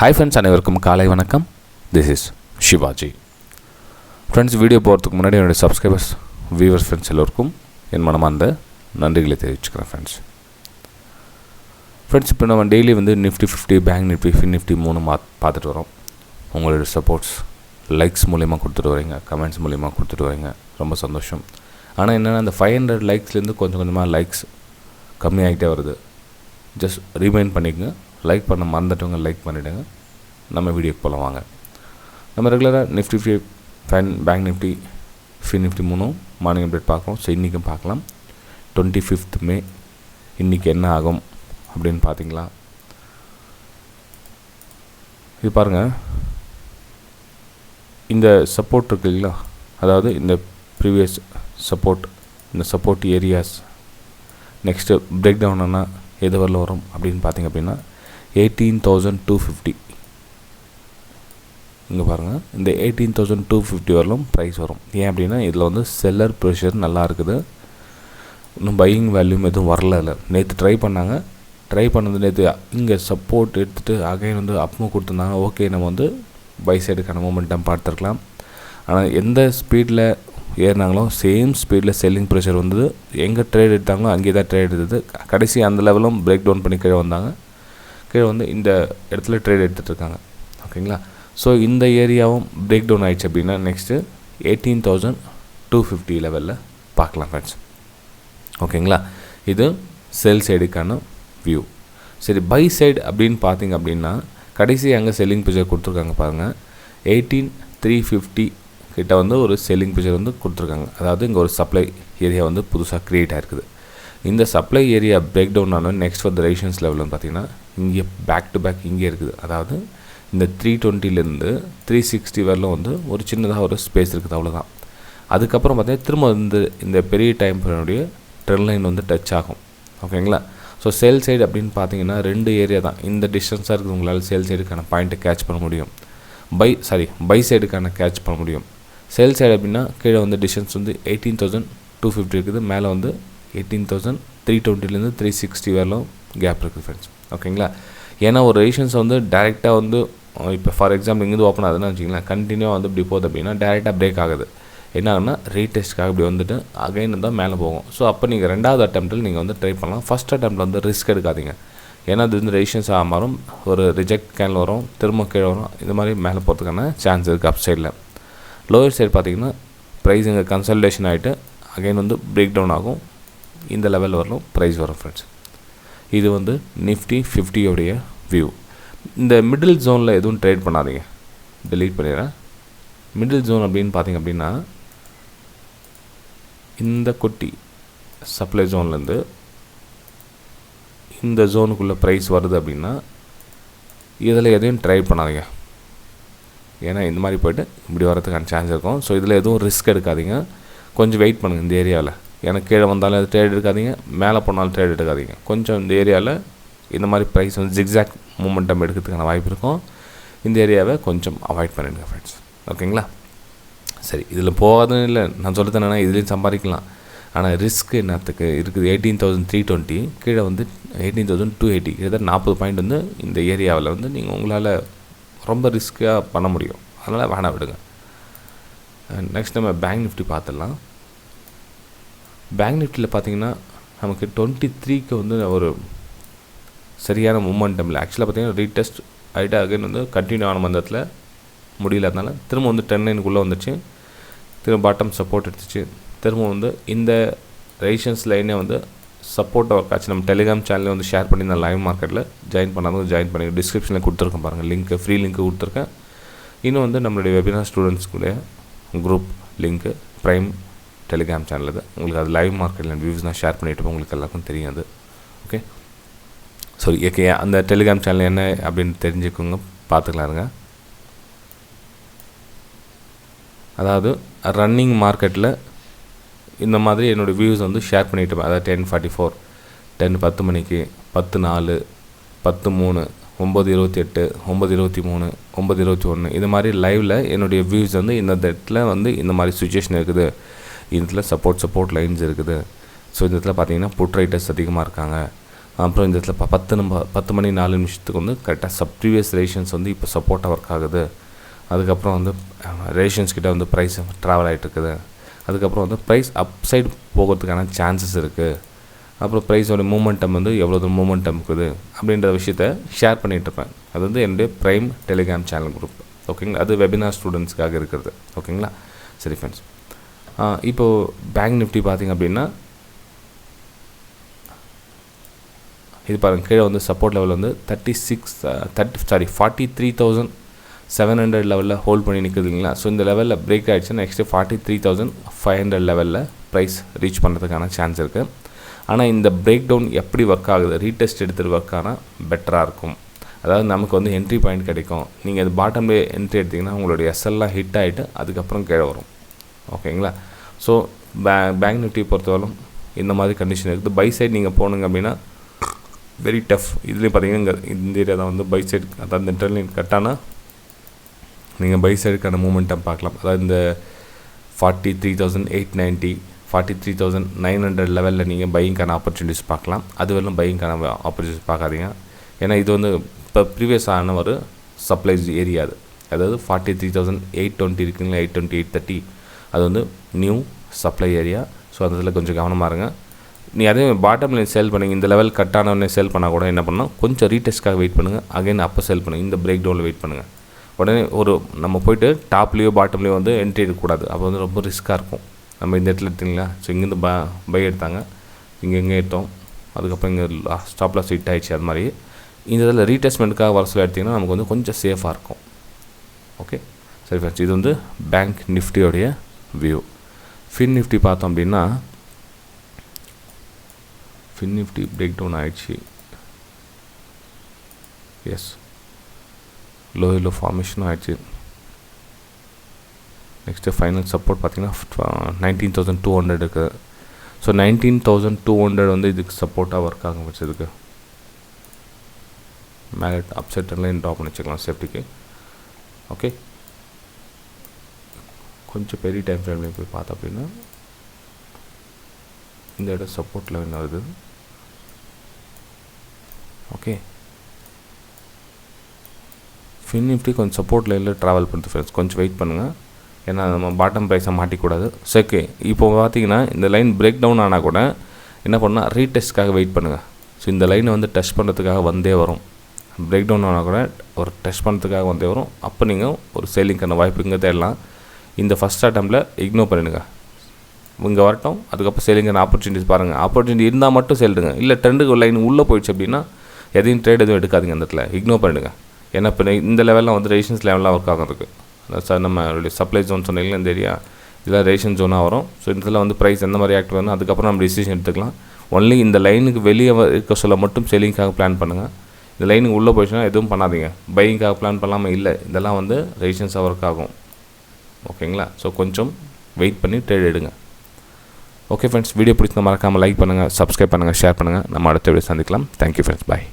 Hi friends, அனைவருக்கும் காலை வணக்கம். This is Sivaji. Friends, video போகிறதுக்கு முன்னாடி என்னுடைய சப்ஸ்கிரைபர்ஸ், வியூவர்ஸ், ஃப்ரெண்ட்ஸ் எல்லோருக்கும் என் மனமார்ந்த நன்றிகளை தெரிவிச்சுக்கிறேன். ஃப்ரெண்ட்ஸ், இப்போ நம்ம daily Nifty 50, bank Nifty, fin Nifty 3 பார்த்துட்டு வரோம். உங்களுடைய சப்போர்ட்ஸ் லைக்ஸ் மூலிமா கொடுத்துட்டு வரீங்க, கமெண்ட்ஸ் மூலிமா கொடுத்துட்டு வரீங்க, ரொம்ப சந்தோஷம். ஆனால் என்னென்னா, அந்த 500 லைக்ஸ்லேருந்து கொஞ்சம் கொஞ்சமாக லைக்ஸ் கம்மியாகிட்டே வருது. ஜஸ்ட் ரீமைண்ட் பண்ணிக்கங்க, லைக் பண்ண மறந்துட்டவங்க லைக் பண்ணிவிடுங்க. நம்ம வீடியோக்கு போகலாம் வாங்க. நம்ம ரெகுலராக Nifty 5, bank Nifty, fin Nifty 3 morning update பார்க்குறோம். ஸோ இன்றைக்கும் பார்க்கலாம். 25th May இன்றைக்கி என்ன ஆகும் அப்படின்னு பார்த்தீங்களா? இது பாருங்கள், இந்த சப்போர்ட் இருக்குது இல்லைங்களா, அதாவது இந்த ப்ரீவியஸ் சப்போர்ட், இந்த support areas next break down ஆனால் எது வரல வரும் அப்படின்னு பார்த்திங்க அப்படின்னா 18,250. இங்கே பாருங்கள், இந்த 18,250 வரலும் ப்ரைஸ் வரும். ஏன் அப்படின்னா இதில் செல்லர் ப்ரெஷர் நல்லா இருக்குது. இன்னும் பையிங் வேல்யூம் எதுவும் வரல. இல்லை, நேற்று ட்ரை பண்ணது நேற்று இங்கே சப்போர்ட் எடுத்துகிட்டு அகைன் அப்மூவ் கொடுத்துருந்தாங்க. ஓகே, நம்ம பை சைடுக்கான மூமெண்டம் பார்த்துருக்கலாம். ஆனால் எந்த ஸ்பீடில் ஏறினாங்களோ சேம் ஸ்பீடில் செல்லிங் ப்ரெஷர் வந்தது. எங்கே ட்ரேட் எடுத்தாங்களோ அங்கே தான் ட்ரேட் எடுத்தது. கடைசி அந்த லெவலும் பிரேக் டவுன் பண்ணி கீழே வந்தாங்க. கீழே இந்த இடத்துல ட்ரேட் எடுத்துகிட்டு இருக்காங்க. ஓகேங்களா? ஸோ இந்த ஏரியாவும் பிரேக் டவுன் ஆகிடுச்சு அப்படின்னா நெக்ஸ்ட்டு 18,250 லெவலில் பார்க்கலாம் ஃப்ரெண்ட்ஸ். ஓகேங்களா? இது செல் சைடுக்கான வியூ. சரி, பை சைடு அப்படின்னு பார்த்தீங்க அப்படின்னா கடைசி அங்கே செல்லிங் ப்ரெஷர் கொடுத்துருக்காங்க பாருங்கள். 18,350 கிட்ட ஒரு செல்லிங் ப்ரெஷர் கொடுத்துருக்காங்க. அதாவது இங்கே ஒரு சப்ளை ஏரியா புதுசாக க்ரியேட் ஆகிருக்குது. இந்த சப்ளை ஏரியா பிரேக் டவுன் ஆனால் நெக்ஸ்ட் ரெசிஸ்டன்ஸ் லெவல்னு பார்த்தீங்கன்னா இங்கே பேக் டு பேக் இங்கே இருக்குது. அதாவது இந்த 320லேருந்து 360 வரலும் ஒரு சின்னதாக ஒரு ஸ்பேஸ் இருக்குது, அவ்வளோதான். அதுக்கப்புறம் பார்த்தீங்கன்னா திரும்ப இந்த பெரிய டைம் பீரியனுடைய ட்ரெண்ட் லைன் டச் ஆகும். ஓகேங்களா? ஸோ சேல் சைடு அப்படின்னு பார்த்தீங்கன்னா 2 ஏரியா தான். இந்த டிஸ்டன்ஸாக இருக்குது, உங்களால் சேல் சைடுக்கான பாயிண்ட்டை கேட்ச் பண்ண முடியும். பை சைடுக்கான கேட்ச் பண்ண முடியும். சேல் சைடு அப்படின்னா கீழே டிஸ்டன்ஸ் 18,250 இருக்குது. மேலே 18,320லேருந்து 360 வரலும் கேப் இருக்குது ஃப்ரெண்ட்ஸ். ஓகேங்களா? ஏன்னா ஒரு ரெசிஸ்டன்ஸ் டேரெக்டாக இப்போ ஃபார் எக்ஸாம்பிள் இங்கேருந்து ஓப்பன் ஆகுதுன்னு வச்சிங்களேன், கண்டினியூவாக இப்படி போகுது அப்படின்னா டேரெக்டாக பிரேக் ஆகுது. என்ன ஆகுனா ரீடெஸ்ட்காக இப்படி அகைன் தான் மேலே போகும். ஸோ அப்போ நீங்கள் ரெண்டாவது அட்டெம்ப்ட்டில் நீங்கள் ட்ரை பண்ணலாம். ஃபஸ்ட் அட்டெம்ப்ட்டில் ரிஸ்க் எடுக்காதீங்க. ஏன்னா அது ரெசிஸ்டன்ஸாக மாறும், ஒரு ரிஜெக்ட் கேனில் வரும், திரும்ப கீழே வரும். இந்த மாதிரி மேலே போகிறதுக்கான சான்ஸ் இருக்குது அப் சைடில். லோயர் சைடு பார்த்திங்கன்னா ப்ரைஸ் இங்கே கன்சல்டேஷன் ஆகிட்டு அகைன் பிரேக் டவுன் ஆகும். இந்த லெவலில் வரலும் ப்ரைஸ் வரும் ஃப்ரெண்ட்ஸ். இது நிஃப்டி 50 வியூ. இந்த மிடில் ஜோனில் எதுவும் ட்ரேட் பண்ணாதீங்க, டெலீட் பண்ணிடுறேன். மிடில் ஜோன் அப்படின்னு பார்த்திங்க அப்படின்னா இந்த குட்டி சப்ளை ஜோன்லேருந்து இந்த ஜோனுக்குள்ளே ப்ரைஸ் வருது அப்படின்னா இதில் எதையும் ட்ரேட் பண்ணாதீங்க. ஏன்னா இந்த மாதிரி போய்ட்டு இப்படி வரதுக்கான சான்ஸ் இருக்கும். ஸோ இதில் எதுவும் ரிஸ்க் எடுக்காதீங்க. கொஞ்சம் வெயிட் பண்ணுங்கள் இந்த ஏரியாவில். எனக்கு கீழே வந்தாலும் அது ட்ரேட் எடுக்காதீங்க, மேலே போனாலும் ட்ரேட் எடுக்காதீங்க. கொஞ்சம் இந்த ஏரியாவில் இந்த மாதிரி ப்ரைஸ் ஜிக்ஸாக் மூமெண்டம் எடுக்கிறதுக்கான வாய்ப்பு இருக்கும். இந்த ஏரியாவை கொஞ்சம் அவாய்ட் பண்ணிடுங்க ஃப்ரெண்ட்ஸ். ஓகேங்களா? சரி, இதில் போகாதுன்னு இல்லை, நான் சொல்கிறது என்னென்னா இதுலேயும் சம்பாதிக்கலாம். ஆனால் ரிஸ்க் என்னத்துக்கு இருக்குது? 18,320 கீழே 18,280 கிட்டத்தட்ட 40 பாயிண்ட் இந்த ஏரியாவில் நீங்கள் உங்களால் ரொம்ப ரிஸ்க்காக பண்ண முடியும். அதனால் வேணாம், விடுங்க. நெக்ஸ்ட் நம்ம பேங்க் நிஃப்டி பார்த்துடலாம். பேங்க் நிஃப்டியில் பார்த்தீங்கன்னா நமக்கு 23க்கு ஒரு சரியான மூமெண்டம் இல்லை. ஆக்சுவலாக பார்த்தீங்கன்னா ரீடெஸ்ட் ஆகிட்டு அகைன் கண்டினியூ ஆன மந்தத்தில் முடியல. அதனால திரும்ப 10 லைனுக்குள்ளே வந்துச்சு. திரும்ப பாட்டம் சப்போர்ட் எடுத்துச்சு. திரும்ப இந்த ரெசிஸ்டன்ஸ் லைனே சப்போர்ட் ஒர்க் ஆச்சு. நம்ம டெலிகிராம் சேனலில் ஷேர் பண்ணி இந்த லைவ் மார்க்கெட்டில் ஜாயின் பண்ணாதவங்க ஜாயின் பண்ணி டிஸ்கிரிப்ஷனில் கொடுத்துருக்கேன் பாருங்கள், லிங்க்கு, ஃப்ரீ லிங்க்கு கொடுத்துருக்கேன். இன்னும் நம்மளுடைய வெபினார் ஸ்டூடெண்ட்ஸ்க்குடைய குரூப் லிங்க்கு ப்ரைம் டெலிகிராம் சேனலில் தான். உங்களுக்கு அது லைவ் மார்க்கெட்டில் வியூஸ் தான் ஷேர் பண்ணிவிட்டு உங்களுக்கு எல்லாருக்கும் தெரியாது. ஓகே, சரி, ஓகே. அந்த டெலிகிராம் சேனல் என்ன அப்படின்னு தெரிஞ்சுக்கோங்க, பார்த்துக்கலாருங்க. அதாவது ரன்னிங் மார்க்கெட்டில் இந்த மாதிரி என்னோடய வியூஸ் ஷேர் பண்ணிவிட்டு, அதாவது 10:44, 10 மணிக்கு, 10:04, 10:03, 9:28, 9:23, 9:21 இது மாதிரி லைவில் என்னுடைய வியூஸ் இந்த இடத்துல இந்த மாதிரி சுச்சுவேஷன் இருக்குது. இதில் சப்போர்ட் லைன்ஸ் இருக்குது. ஸோ இந்த இடத்துல பார்த்தீங்கன்னா புட் ரைட்டர்ஸ் அதிகமாக இருக்காங்க. அப்புறம் இந்த இடத்துல 10 மணி 4 நிமிஷத்துக்கு வந்து கரெக்டாக ப்ரீவியஸ் ரேஷன்ஸ் வந்து இப்போ சப்போர்ட்டாக ஒர்க் ஆகுது. அதுக்கப்புறம் வந்து ரேஷன்ஸ் கிட்ட வந்து ப்ரைஸ் ட்ராவல் ஆகிட்டு இருக்குது. அதுக்கப்புறம் வந்து ப்ரைஸ் அப் சைடு போகிறதுக்கான சான்சஸ் இருக்குது. அப்புறம் ப்ரைஸோட மூமெண்டம் வந்து எவ்வளோ தூரம் மூமெண்டம் இருக்குது அப்படின்ற விஷயத்த ஷேர் பண்ணிகிட்ருப்பேன். அது வந்து என்னுடைய ப்ரைம் டெலிகிராம் சேனல் குரூப். ஓகேங்களா, அது வெபினார் ஸ்டூடெண்ட்ஸ்க்காக இருக்கிறது. ஓகேங்களா, சரி ஃப்ரெண்ட்ஸ். இப்போது பேங்க் நிஃப்டி பார்த்திங்க அப்படின்னா இது பாருங்கள், கீழே வந்து சப்போர்ட் லெவல் வந்து 43,700 லெவலில் ஹோல்ட் பண்ணி நிற்குதுங்களா. ஸோ இந்த லெவலில் பிரேக் ஆகிடுச்சு. நெக்ஸ்ட்டு 43,500 லெவலில் ப்ரைஸ் ரீச் பண்ணுறதுக்கான சான்ஸ் இருக்குது. ஆனால் இந்த பிரேக் டவுன் எப்படி ஒர்க் ஆகுது, ரீடெஸ்ட் எடுத்துகிட்டு ஒர்க் ஆனால் பெட்டராக இருக்கும். அதாவது நமக்கு வந்து என்ட்ரி பாயிண்ட் கிடைக்கும். நீங்கள் அது பாட்டம்லேயே என்ட்ரி எடுத்திங்கன்னா உங்களுடைய எஸ்எல்லாம் ஹிட் ஆகிட்டு அதுக்கப்புறம் கீழே வரும். ஓகேங்களா, ஸோ பேங்க் நிஃப்டி பொறுத்தவரைக்கும் இந்த மாதிரி கண்டிஷன் இருக்குது. பை சைடு நீங்கள் போகணுங்க அப்படின்னா வெரி டஃப். இதுலேயும் பார்த்தீங்கன்னா இந்த ஏரியா தான் வந்து பை சைடு, அதாவது இந்த ட்ரெண்ட் லைன் கட்டானா நீங்கள் பை சைடுக்கான மூமெண்டம் பார்க்கலாம். அதாவது இந்த 43,890 43,900 லெவலில் நீங்கள் பையிங்கான ஆப்பர்ச்சுனிட்டிஸ் பார்க்கலாம். அது வரலும் பையிங்கான ஆப்பர்ச்சுனிட்டிஸ் பார்க்காதீங்க. ஏன்னா இது வந்து இப்போ ப்ரீவியஸ் ஆன ஒரு சப்ளைஸ் ஏரியா அது. அதாவது 43,820 இருக்குங்களா, 820 830 அது வந்து நியூ சப்ளை ஏரியா. ஸோ அதில் கொஞ்சம் கவனமாக இருங்க. நீ அதே பாட்டம் லைன் சேல் பண்ணுங்க. இந்த லெவல் கட் ஆனவொடனே சேல் பண்ணால் கூட என்ன பண்ணணும், கொஞ்சம் ரீடெஸ்ட்காக வெயிட் பண்ணுங்கள். அகைன் அப்போ சேல் பண்ணுங்கள். இந்த பிரேக் டவுனில் வெயிட் பண்ணுங்கள். உடனே நம்ம போய்ட்டு டாப்லேயோ பாட்டம்லேயோ வந்து என்ட்ரி எடுக்கக்கூடாது. அப்போ வந்து ரொம்ப ரிஸ்க்காக இருக்கும். நம்ம இந்த இடத்துல எடுத்திங்களா, ஸோ இங்கேருந்து பை எடுத்தாங்க, இங்கே எடுத்தோம், அதுக்கப்புறம் இங்கே ஸ்டாப் லாஸ் ஹிட் ஆகிடுச்சு. அது மாதிரி இந்த இதில் ரீடெஸ்ட்மெண்ட்டுக்காக வர சொல்ல எடுத்திங்கன்னா நமக்கு வந்து கொஞ்சம் சேஃபாக இருக்கும். ஓகே, சரி ஃப்ரெண்ட்ஸ், இது வந்து பேங்க் நிஃப்டியோடைய வியூ. ஃபின் நிஃப்டி பார்த்தோம் அப்படின்னா ஃபின் நிஃப்டி பிரேக் டவுன் ஆகிடுச்சு. எஸ், லோ ஃபார்மேஷனும் ஆகிடுச்சு. நெக்ஸ்ட்டு ஃபைனல் சப்போர்ட் பார்த்திங்கன்னா 19,200 இருக்குது. ஸோ 19,200 வந்து இதுக்கு சப்போர்ட்டாக ஒர்க் ஆகும் வச்சதுக்கு. மேலே அப்சைட் லைன் ட்ராப் பண்ணி வச்சுக்கலாம் சேஃப்டிக்கு. ஓகே, கொஞ்சம் பெரிய டைம் ஃப்ரேம்லேயும் போய் பார்த்தோம் அப்படின்னா இந்த இடம் சப்போர்ட் லெவல் வருது. ஓகே, ஃபின் நிஃப்டி கொஞ்சம் சப்போர்ட் லைனில் ட்ராவல் பண்ணுறது ஃப்ரெண்ட்ஸ், கொஞ்சம் வெயிட் பண்ணுங்கள். ஏன்னா நம்ம பாட்டம் ப்ரைஸை மாட்டிக்கூடாது. ஸோ ஓகே, இப்போ பார்த்தீங்கன்னா இந்த லைன் பிரேக் டவுன் ஆனால் கூட என்ன பண்ணால் ரீடெஸ்ட்காக வெயிட் பண்ணுங்கள். ஸோ இந்த லைனை வந்து டச் பண்ணுறதுக்காக வந்தே வரும். பிரேக் டவுன் ஆனால் கூட ஒரு டச் பண்ணுறதுக்காக வந்தே வரும். அப்போ நீங்கள் ஒரு சேலிங்கான வாய்ப்பு இங்கே தேடலாம். இந்த ஃபஸ்ட் அட்டம்ப்டில் இக்னோர் பண்ணிடுங்க. இங்கே வரட்டும், அதுக்கப்புறம் சேலிங்கான ஆப்பர்ச்சுனிட்டிஸ் பாருங்கள். ஆப்பர்ச்சுனிட்டி இருந்தால் மட்டும் சேல்டுங்க. இல்லை ட்ரெண்டுக்கு லைன் உள்ளே போயிடுச்சு அப்படின்னா எதையும் ட்ரேட் எதுவும் எடுக்காதீங்க. அந்த இடத்துல இக்னோர் பண்ணிடுங்க. ஏன்னா இப்போ இந்த லெவலில் வந்து ரேஷன்ஸ் லெவலில் ஒர்க் ஆகும் இருக்குது. சார் நம்ம சப்ளை ஜோன் சொன்னீங்களா இந்த ஏரியா, இதெல்லாம் ரேஷன் ஜோனாக வரும். ஸோ இதில் வந்து ப்ரைஸ் எந்த மாதிரி ஆக்ட் வேணும், அதுக்கப்புறம் நம்ம டிசிஷன் எடுத்துக்கலாம். ஒன்லி இந்த லைனுக்கு வெளியே இருக்க சொல்ல மட்டும் செல்லிங்காக பிளான் பண்ணுங்கள். இந்த லைனுக்கு உள்ளே போயிடுச்சுன்னா எதுவும் பண்ணாதீங்க. பையிங்காக பிளான் பண்ணாமல் இல்லை, இதெல்லாம் வந்து ரேஷன்ஸாக ஒர்க் ஆகும். ஓகேங்களா, ஸோ கொஞ்சம் வெயிட் பண்ணி ட்ரேட் எடுங்க. ஓகே ஃப்ரெண்ட்ஸ், வீடியோ பிடிச்சிருந்தா மறக்காமல் லைக் பண்ணுங்கள், சப்ஸ்கிரைப் பண்ணுங்கள், ஷேர் பண்ணுங்கள். நம்ம அடுத்த வீடியோ சந்திக்கலாம். தேங்க்யூ ஃப்ரெண்ட்ஸ், பாய்.